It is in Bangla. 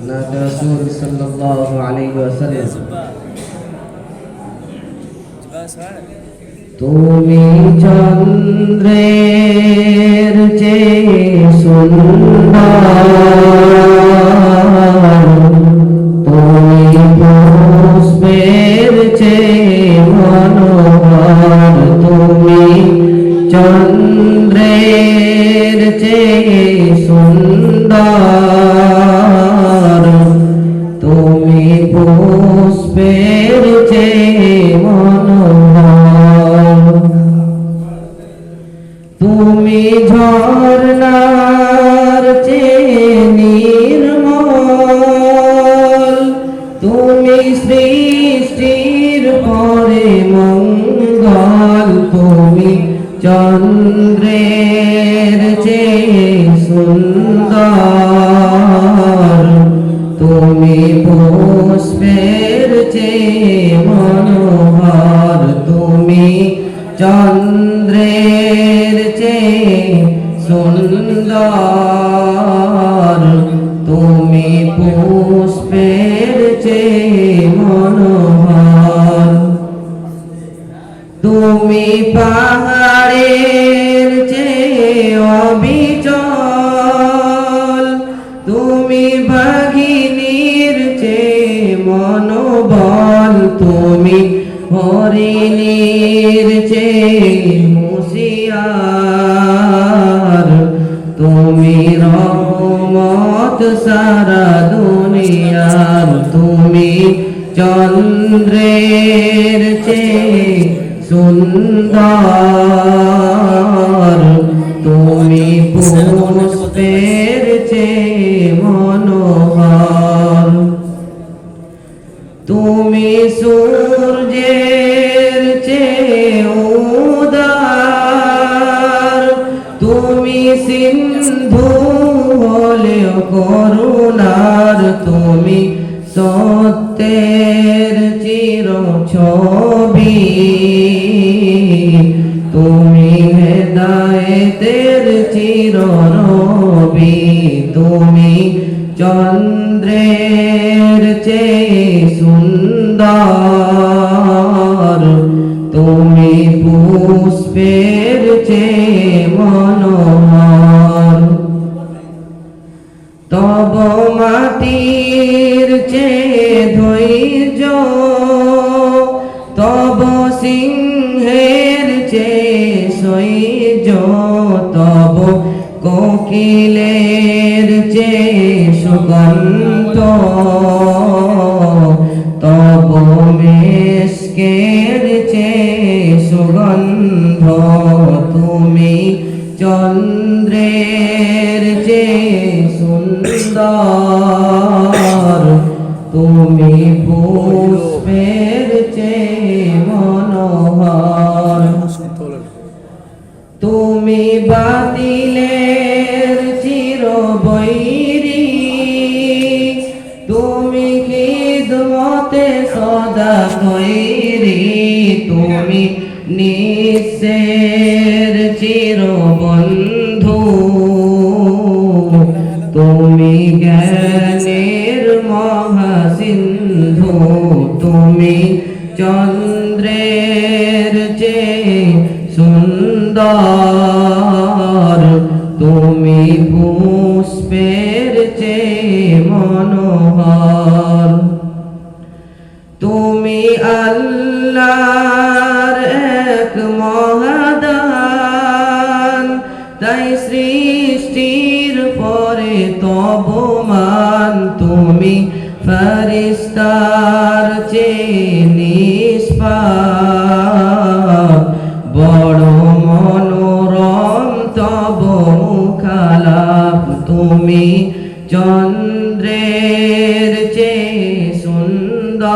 রাসূল সাল্লাল্লাহু আলাইহি ওয়াসাল্লাম তুমি চন্দ্রের চেয়ে সুন্দর, তুমি পুষ্পের চেয়ে মনোহর, তুমি চন্দ্রের চেয়ে সুন্দর, তুমি পুষ্পের চেয়ে মনোহর, তুমি ঝর্ণার চেয়ে নির্মল, তুমি সৃষ্টির পরে মঙ্গল, তুমি চন্দ্রের চেয়ে সুন্দর, তুমি পুষ্পের চেয়ে মনোহর, তুমি চন্দ্রের চেয়ে সুন্দর, তুমি পুষ্পের চেয়ে মনোহর, তুমি পাহাড়ের চেয়ে অবিচল, তুমি বাঘিনীর চেয়ে মনোবল, তুমি হরিণীর চেয়ে হুঁশিয়ার, তুমি রহমত সারা দুনিয়ার, তুমি চন্দ্রের চেয়ে সুন্দর, তুমি পুষ্পের চেয়ে মনোহর, তুমি সূর্যের চেয়ে উদার, তুমি সিন্ধু হলেও করুণার, তুমি সত্যের চিরছবি, তুমি হেদায়েতের চিররবি, তুমি চন্দ্রের চেয়ে সুন্দর, তুমি পুষ্পের চেয়ে মনোহর, তব মাটির চেয়ে ধৈর্য, তব সিংহের চেয়ে সৈর্য, তব কোকিলের চেয়ে সুগন্ধ, তব মেশকের চেয়ে সুগন্ধ, তুমি চন্দ্রের চেয়ে সুন্দর, তুমি পুষ্পের চেয়ে মনোহর, তুমি বাতিলের চিরবৈরী, তুমি খিদমতে সদা তৈরি, তুমি নিঃস্বের চিরবন্ধু, তুমি জ্ঞানের মহাসিন্ধু, তুমি চন্দ্রের চেয়ে সুন্দর, তুমি পুষ্পের চেয়ে মনোহর, তুমি আল্লাহর এক মহাদান, তাই সৃষ্টির পরে তব মান, তুমি ফেরেশতার চেয়ে নিষ্পাপ, বড় মনোরম তব মুখালাপ, তুমি চন্দ্রের চেয়ে সুন্দর,